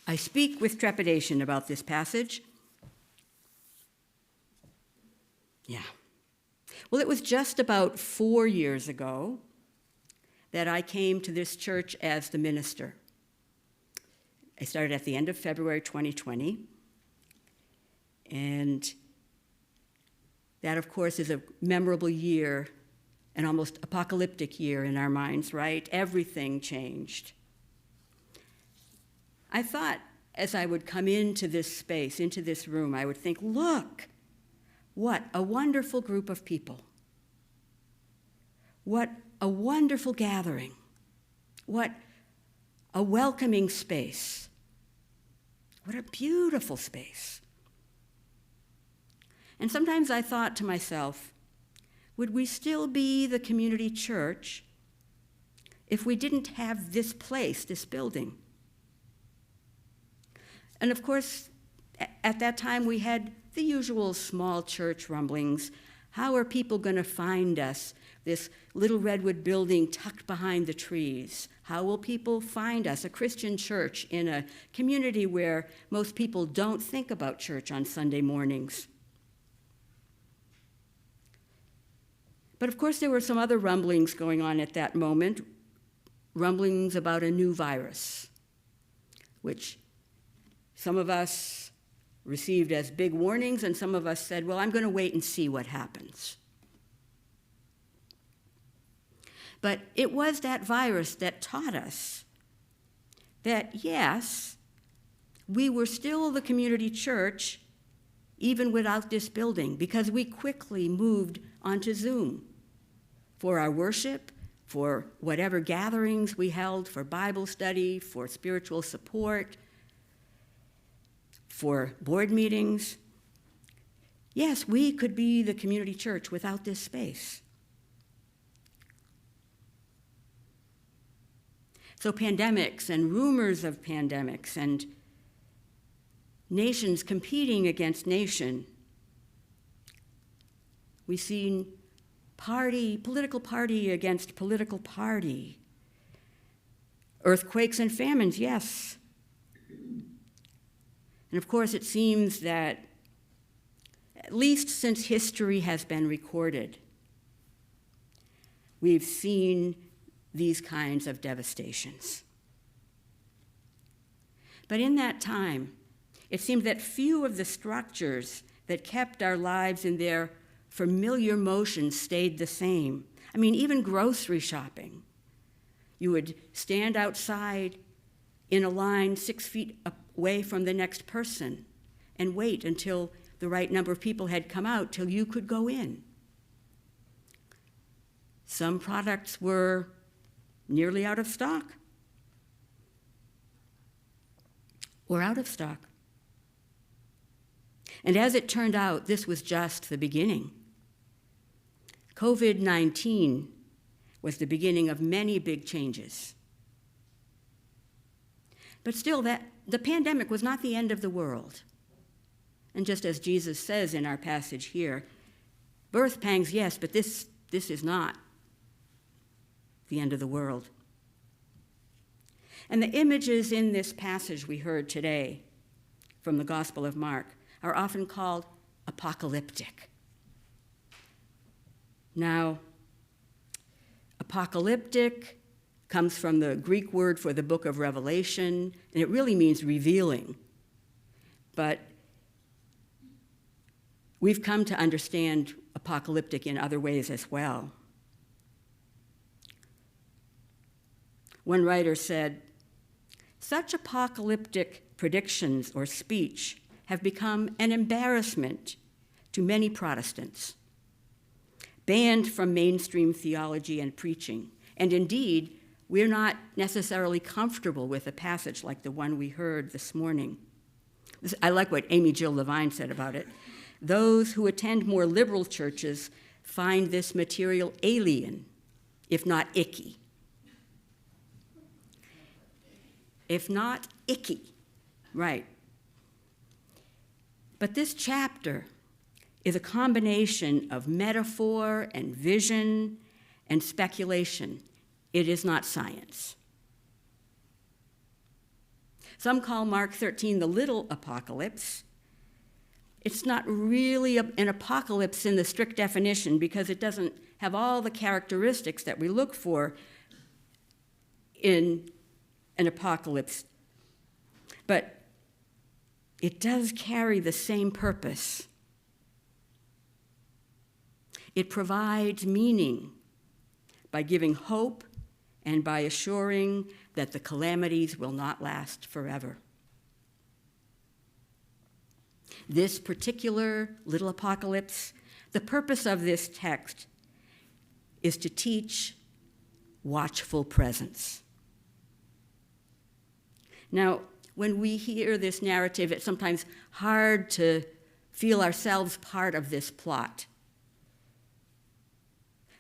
I speak with trepidation about this passage. Yeah. Well, it was just about 4 years ago that I came to this church as the minister. I started at the end of February 2020. And that, of course, is a memorable year, an almost apocalyptic year in our minds, right? Everything changed. I thought as I would come into this space, into this room, I would think, look, what a wonderful group of people. What a wonderful gathering. What a welcoming space. What a beautiful space. And sometimes I thought to myself, would we still be the community church if we didn't have this place, this building? And of course, at that time we had the usual small church rumblings. How are people going to find us, this little redwood building tucked behind the trees? How will people find us, a Christian church in a community where most people don't think about church on Sunday mornings? But of course, there were some other rumblings going on at that moment, rumblings about a new virus, which some of us received as big warnings, and some of us said, well, I'm going to wait and see what happens. But it was that virus that taught us that, yes, we were still the community church even without this building, because we quickly moved onto Zoom for our worship, for whatever gatherings we held, for Bible study, for spiritual support, for board meetings. Yes, we could be the community church without this space. So pandemics and rumors of pandemics and nations competing against nation. We've seen political party against political party. Earthquakes and famines, yes. And of course, it seems that at least since history has been recorded, we've seen these kinds of devastations. But in that time, it seemed that few of the structures that kept our lives in their familiar motion stayed the same. I mean, even grocery shopping. You would stand outside in a line 6 feet away from the next person and wait until the right number of people had come out till you could go in. Some products were nearly out of stock or out of stock. And as it turned out, this was just the beginning. COVID-19 was the beginning of many big changes. But still, the pandemic was not the end of the world. And just as Jesus says in our passage here, birth pangs, yes, but this is not the end of the world. And the images in this passage we heard today from the Gospel of Mark are often called apocalyptic. Now, apocalyptic comes from the Greek word for the book of Revelation, and it really means revealing. But we've come to understand apocalyptic in other ways as well. One writer said, such apocalyptic predictions or speech have become an embarrassment to many Protestants, banned from mainstream theology and preaching. And indeed, we're not necessarily comfortable with a passage like the one we heard this morning. I like what Amy Jill Levine said about it. Those who attend more liberal churches find this material alien, if not icky. If not icky, right. But this chapter is a combination of metaphor and vision and speculation. It is not science. Some call Mark 13 the little apocalypse. It's not really an apocalypse in the strict definition because it doesn't have all the characteristics that we look for in an apocalypse. But it does carry the same purpose. It provides meaning by giving hope and by assuring that the calamities will not last forever. This particular little apocalypse, the purpose of this text is to teach watchful presence. Now, when we hear this narrative, it's sometimes hard to feel ourselves part of this plot.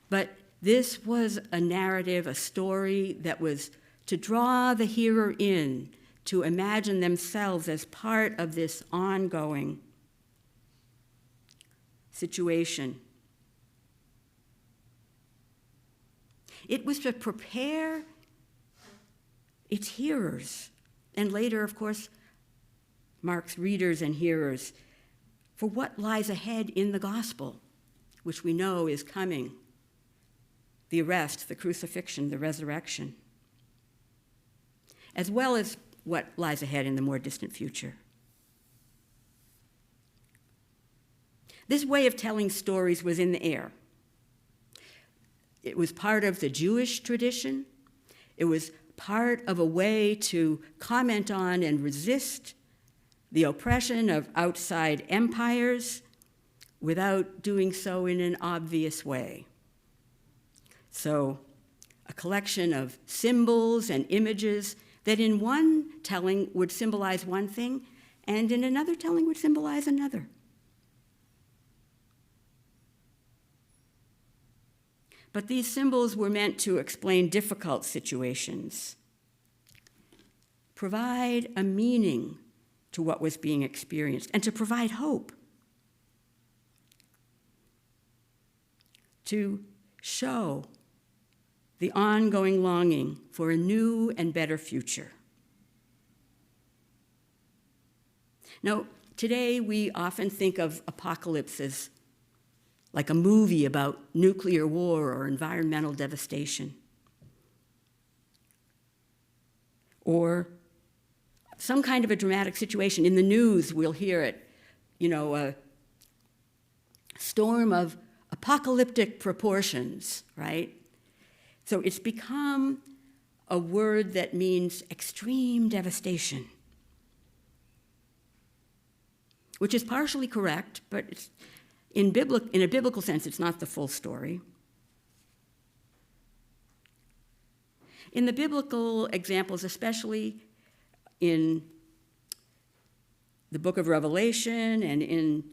But this was a narrative, a story that was to draw the hearer in, to imagine themselves as part of this ongoing situation. It was to prepare its hearers, and later, of course, Mark's readers and hearers, for what lies ahead in the gospel, which we know is coming: the arrest, the crucifixion, the resurrection, as well as what lies ahead in the more distant future. This way of telling stories was in the air. It was part of the Jewish tradition. It was part of a way to comment on and resist the oppression of outside empires without doing so in an obvious way. So, a collection of symbols and images that in one telling would symbolize one thing, and in another telling would symbolize another. But these symbols were meant to explain difficult situations, provide a meaning to what was being experienced, and to provide hope, to show the ongoing longing for a new and better future. Now, today we often think of apocalypse as like a movie about nuclear war or environmental devastation, or some kind of a dramatic situation. In the news, we'll hear it, a storm of apocalyptic proportions, right? So it's become a word that means extreme devastation, which is partially correct, but it's, in a biblical sense, it's not the full story. In the biblical examples, especially in the book of Revelation and in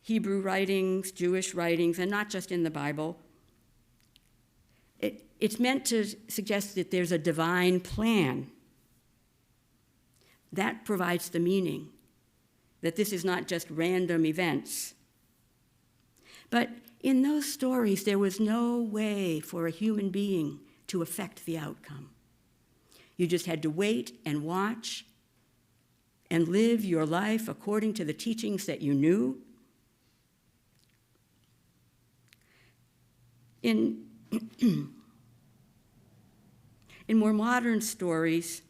Hebrew writings, Jewish writings, and not just in the Bible, it's meant to suggest that there's a divine plan. That provides the meaning, that this is not just random events. But in those stories, there was no way for a human being to affect the outcome. You just had to wait and watch and live your life according to the teachings that you knew. In more modern stories,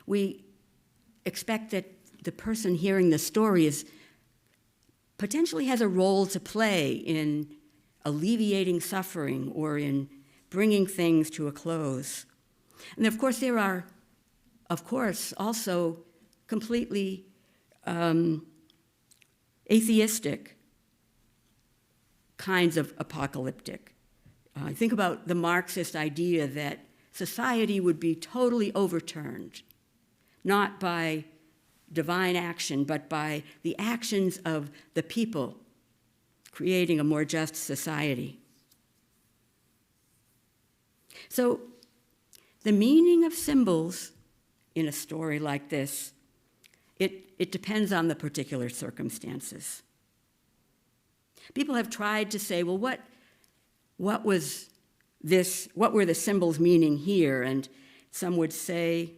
we expect that the person hearing the story potentially has a role to play in alleviating suffering or in bringing things to a close. And of course, there are, also completely atheistic kinds of apocalyptic. Think about the Marxist idea that society would be totally overturned, not by divine action, but by the actions of the people creating a more just society. So the meaning of symbols in a story like this, it depends on the particular circumstances. People have tried to say, well, what were the symbols meaning here? And some would say,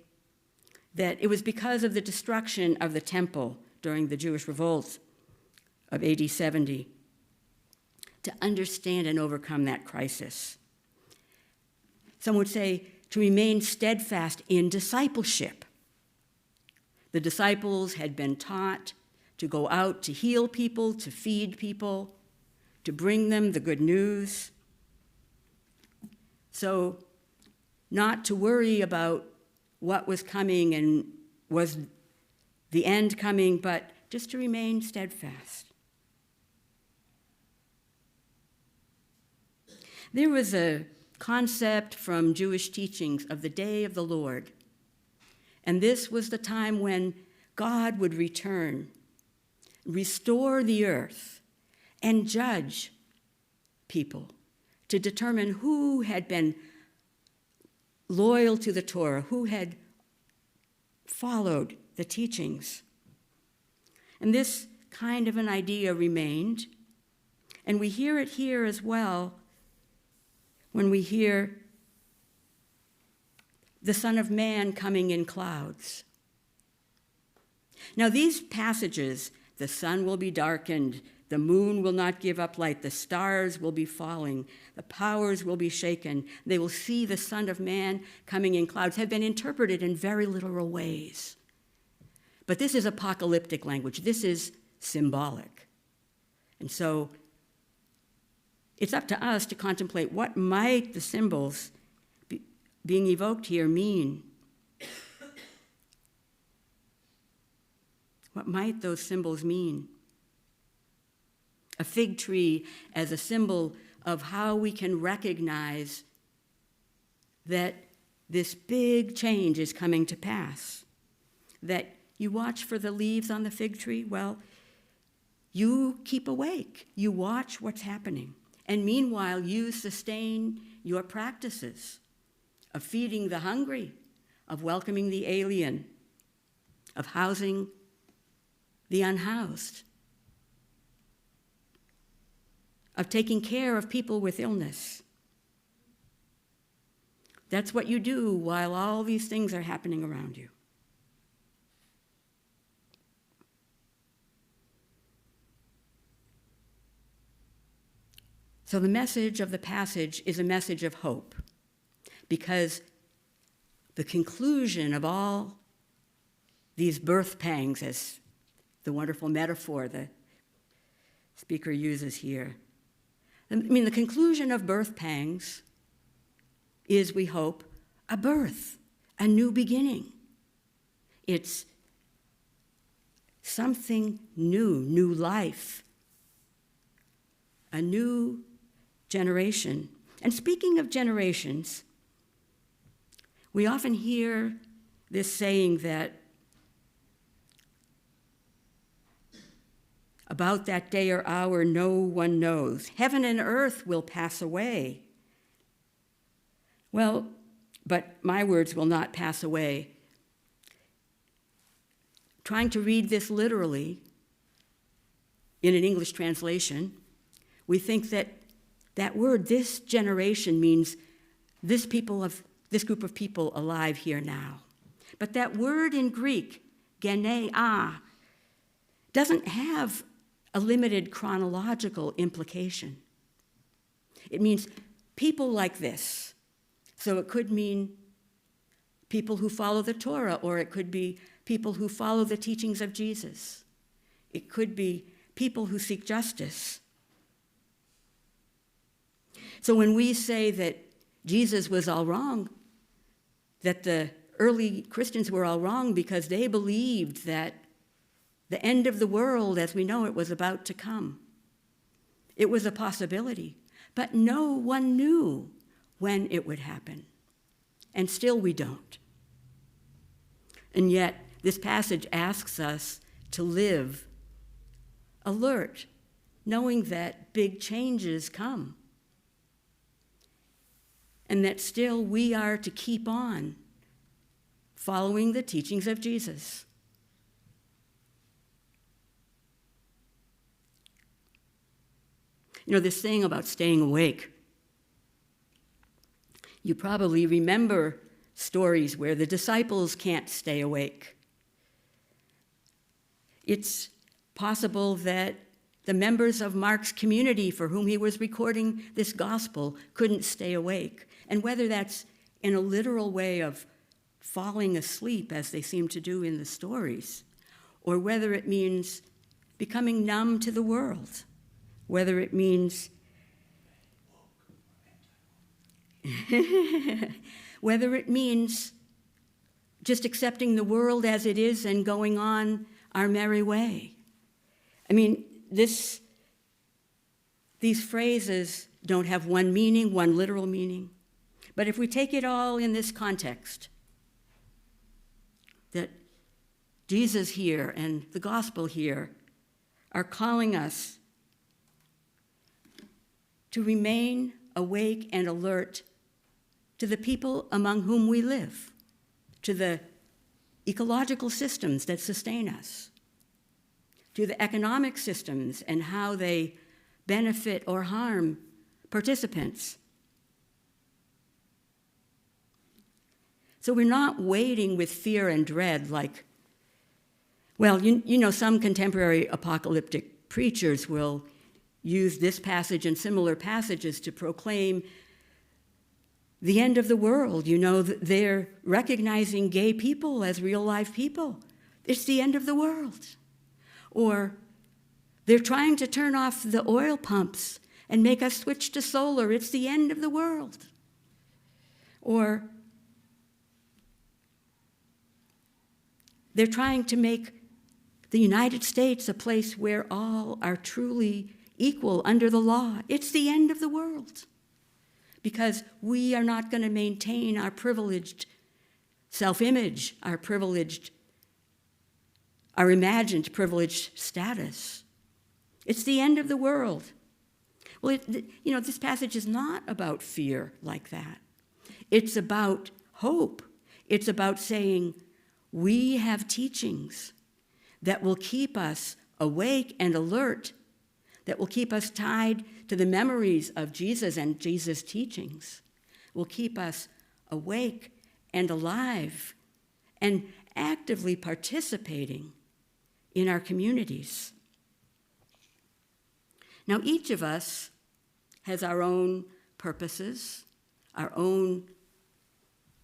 that it was because of the destruction of the temple during the Jewish revolt of AD 70 to understand and overcome that crisis. Some would say to remain steadfast in discipleship. The disciples had been taught to go out to heal people, to feed people, to bring them the good news. So not to worry about what was coming and was the end coming, but just to remain steadfast. There was a concept from Jewish teachings of the day of the Lord, and this was the time when God would return, restore the earth, and judge people to determine who had been loyal to the Torah, who had followed the teachings. And this kind of an idea remained, and we hear it here as well when we hear the Son of Man coming in clouds. Now these passages, the sun will be darkened, the moon will not give up light, the stars will be falling, the powers will be shaken, they will see the Son of Man coming in clouds, have been interpreted in very literal ways. But this is apocalyptic language. This is symbolic. And so it's up to us to contemplate what might the symbols being evoked here mean. What might those symbols mean? A fig tree as a symbol of how we can recognize that this big change is coming to pass. That you watch for the leaves on the fig tree, well, you keep awake. You watch what's happening. And meanwhile, you sustain your practices of feeding the hungry, of welcoming the alien, of housing the unhoused, of taking care of people with illness. That's what you do while all these things are happening around you. So the message of the passage is a message of hope, because the conclusion of all these birth pangs, as the wonderful metaphor the speaker uses here, the conclusion of birth pangs is, we hope, a birth, a new beginning. It's something new life, a new generation. And speaking of generations, we often hear this saying that about that day or hour no one knows. Heaven and earth will pass away. Well, but my words will not pass away. Trying to read this literally in an English translation, we think that that word, this generation, means this group of people alive here now. But that word in Greek, genea, doesn't have a limited chronological implication. It means people like this. So it could mean people who follow the Torah, or it could be people who follow the teachings of Jesus. It could be people who seek justice. So when we say that Jesus was all wrong, that the early Christians were all wrong because they believed that the end of the world as we know it was about to come. It was a possibility, but no one knew when it would happen. And still we don't. And yet, this passage asks us to live alert, knowing that big changes come. And that still we are to keep on following the teachings of Jesus. You know, this thing about staying awake. You probably remember stories where the disciples can't stay awake. It's possible that the members of Mark's community for whom he was recording this gospel couldn't stay awake. And whether that's in a literal way of falling asleep, as they seem to do in the stories, or whether it means becoming numb to the world, whether it means whether it means just accepting the world as it is and going on our merry way. I mean, these phrases don't have one meaning, one literal meaning. But if we take it all in this context, that Jesus here and the gospel here are calling us to remain awake and alert to the people among whom we live, to the ecological systems that sustain us, to the economic systems and how they benefit or harm participants. So we're not waiting with fear and dread like, well, you know, some contemporary apocalyptic preachers will use this passage and similar passages to proclaim the end of the world. You know, they're recognizing gay people as real life people. It's the end of the world. Or they're trying to turn off the oil pumps and make us switch to solar. It's the end of the world. Or they're trying to make the United States a place where all are truly equal under the law. It's the end of the world. Because we are not going to maintain our privileged self-image, our imagined privileged status. It's the end of the world. Well, this passage is not about fear like that. It's about hope. It's about saying, we have teachings that will keep us awake and alert, that will keep us tied to the memories of Jesus and Jesus' teachings, will keep us awake and alive and actively participating in our communities. Now, each of us has our own purposes, our own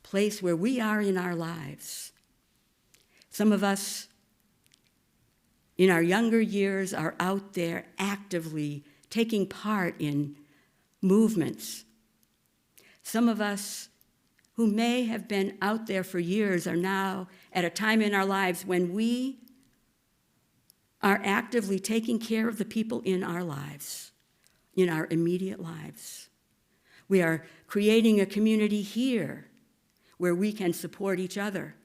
place where we are in our lives. Some of us in our younger years are out there actively taking part in movements. Some of us who may have been out there for years are now at a time in our lives when we are actively taking care of the people in our lives, in our immediate lives. We are creating a community here where we can support each other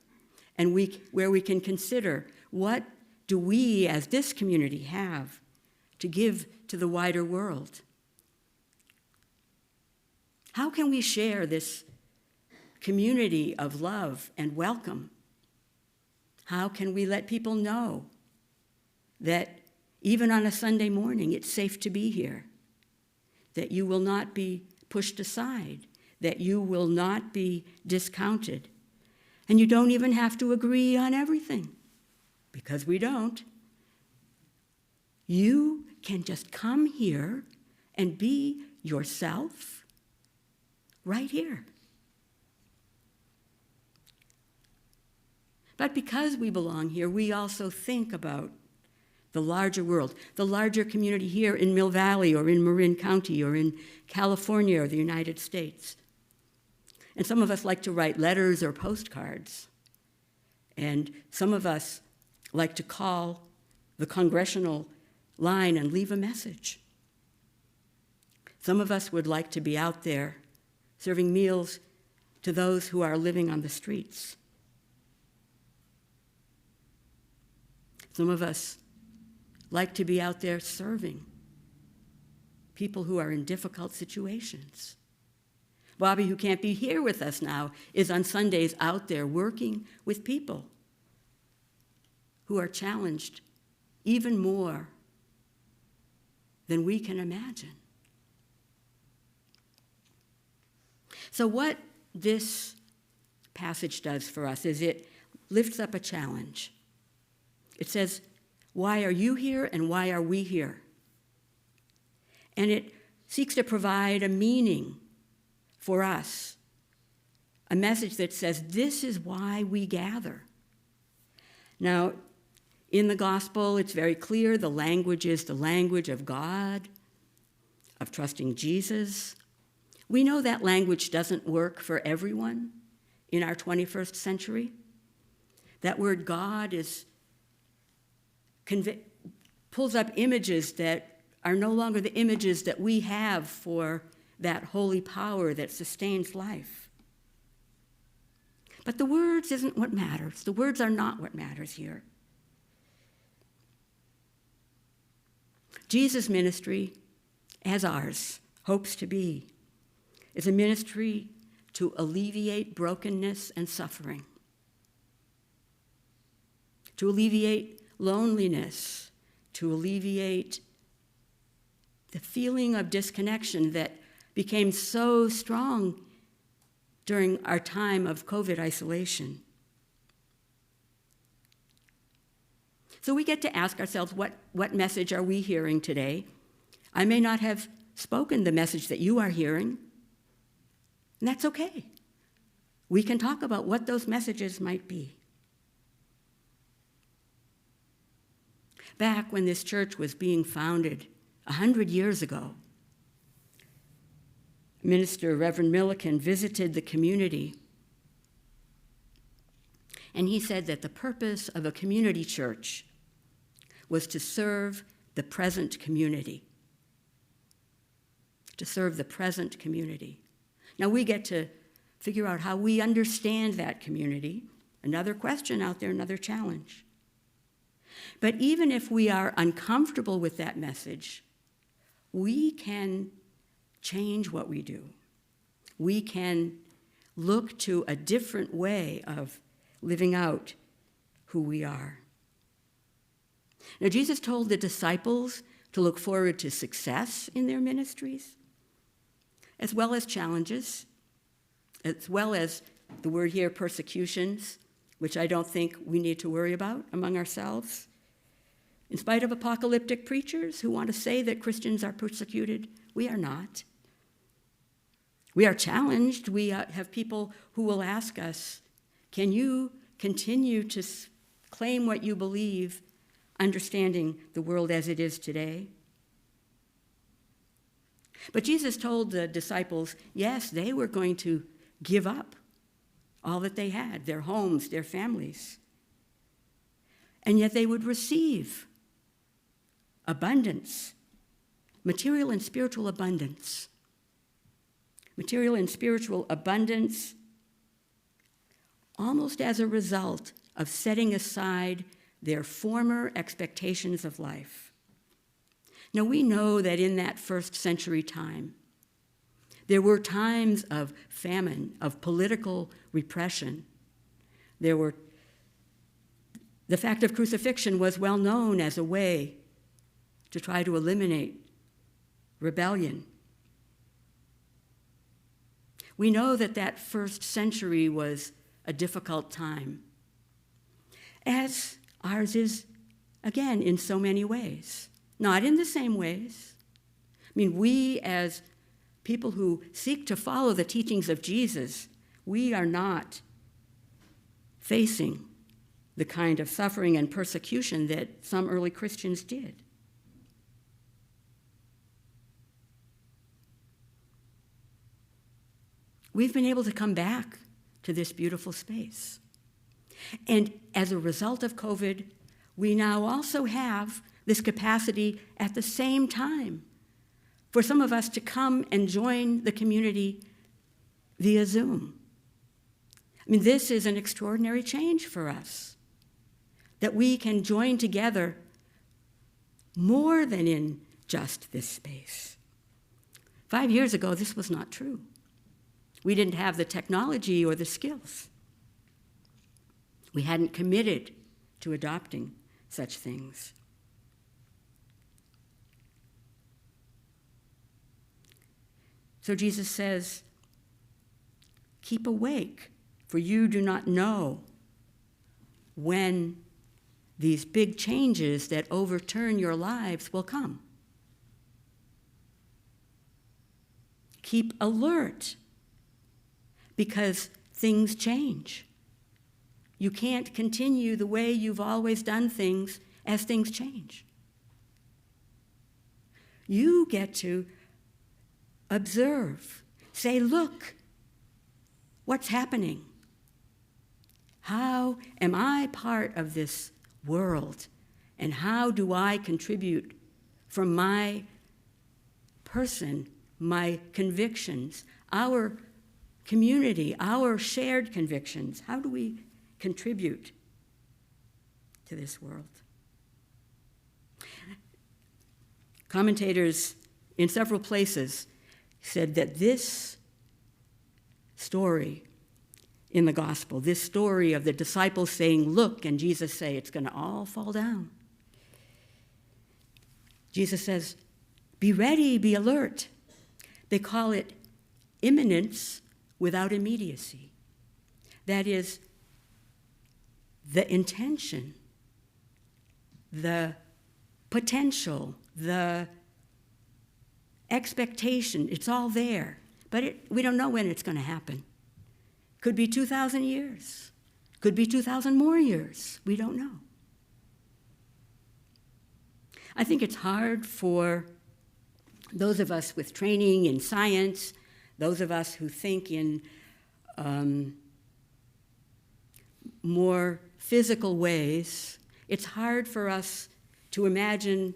and where we can consider what do we as this community have to give to the wider world. How can we share this community of love and welcome? How can we let people know that even on a Sunday morning, it's safe to be here, that you will not be pushed aside, that you will not be discounted, and you don't even have to agree on everything, because we don't. You can just come here and be yourself right here. But because we belong here, we also think about the larger world, the larger community here in Mill Valley or in Marin County or in California or the United States. And some of us like to write letters or postcards. And some of us like to call the congressional line and leave a message. Some of us would like to be out there serving meals to those who are living on the streets. Some of us like to be out there serving people who are in difficult situations. Bobby, who can't be here with us now, is on Sundays out there working with people who are challenged even more than we can imagine. So what this passage does for us is it lifts up a challenge. It says, why are you here and why are we here? And it seeks to provide a meaning for us, a message that says this is why we gather. Now, in the gospel, it's very clear the language is the language of God, of trusting Jesus. We know that language doesn't work for everyone in our 21st century. That word God pulls up images that are no longer the images that we have for that holy power that sustains life. But the words isn't what matters. The words are not what matters here. Jesus' ministry, as ours hopes to be, is a ministry to alleviate brokenness and suffering, to alleviate loneliness, to alleviate the feeling of disconnection that became so strong during our time of COVID isolation. So we get to ask ourselves, what message are we hearing today? I may not have spoken the message that you are hearing, and that's okay. We can talk about what those messages might be. Back when this church was being founded 100 years ago, Minister Reverend Milliken visited the community, and he said that the purpose of a community church was to serve the present community. To serve the present community. Now we get to figure out how we understand that community. Another question out there, another challenge. But even if we are uncomfortable with that message, we can change what we do. We can look to a different way of living out who we are. Now, Jesus told the disciples to look forward to success in their ministries, as well as challenges, as well as the word here, persecutions, which I don't think we need to worry about among ourselves. In spite of apocalyptic preachers who want to say that Christians are persecuted, we are not. We are challenged. We have people who will ask us, can you continue to claim what you believe, understanding the world as it is today? But Jesus told the disciples, yes, they were going to give up all that they had, their homes, their families. And yet they would receive abundance, material and spiritual abundance. Material and spiritual abundance almost as a result of setting aside their former expectations of life. Now, we know that in that first century time, there were times of famine, of political repression. The fact of crucifixion was well known as a way to try to eliminate rebellion. We know that that first century was a difficult time, as ours is, again, in so many ways. Not in the same ways. I mean, we as people who seek to follow the teachings of Jesus, we are not facing the kind of suffering and persecution that some early Christians did. We've been able to come back to this beautiful space. And as a result of COVID, we now also have this capacity at the same time for some of us to come and join the community via Zoom. I mean, this is an extraordinary change for us, that we can join together more than in just this space. 5 years ago, this was not true. We didn't have the technology or the skills. We hadn't committed to adopting such things. So Jesus says, keep awake, for you do not know when these big changes that overturn your lives will come. Keep alert, because things change. You can't continue the way you've always done things as things change. You get to observe, say, look, what's happening? How am I part of this world? And how do I contribute from my person, my convictions, our community, our shared convictions? How do we contribute to this world? Commentators in several places said that this story in the gospel, this story of the disciples saying, look, and Jesus say, it's going to all fall down. Jesus says, be ready, be alert. They call it imminence without immediacy. That is, the intention, the potential, the expectation, it's all there. But we don't know when it's going to happen. Could be 2,000 years. Could be 2,000 more years. We don't know. I think it's hard for those of us with training in science, those of us who think in more physical ways, it's hard for us to imagine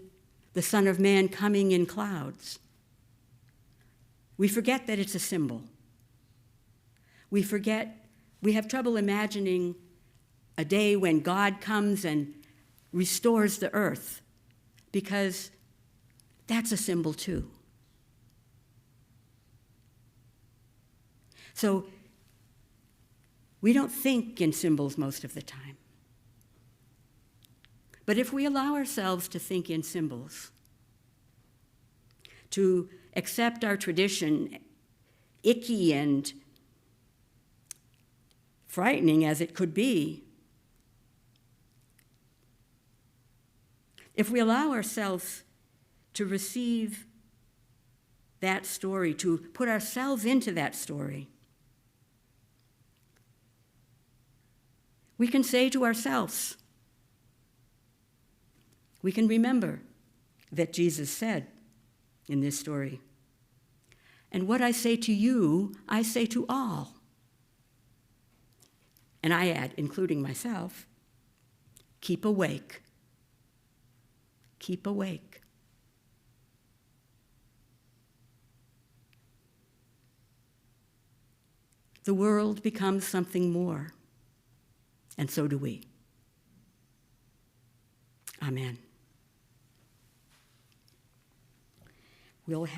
the Son of Man coming in clouds. We forget that it's a symbol. We have trouble imagining a day when God comes and restores the earth, because that's a symbol too. So we don't think in symbols most of the time. But if we allow ourselves to think in symbols, to accept our tradition, icky and frightening as it could be, if we allow ourselves to receive that story, to put ourselves into that story, we can say to ourselves, we can remember that Jesus said in this story, and what I say to you, I say to all. And I add, including myself, keep awake. Keep awake. The world becomes something more, and so do we. Amen. We'll have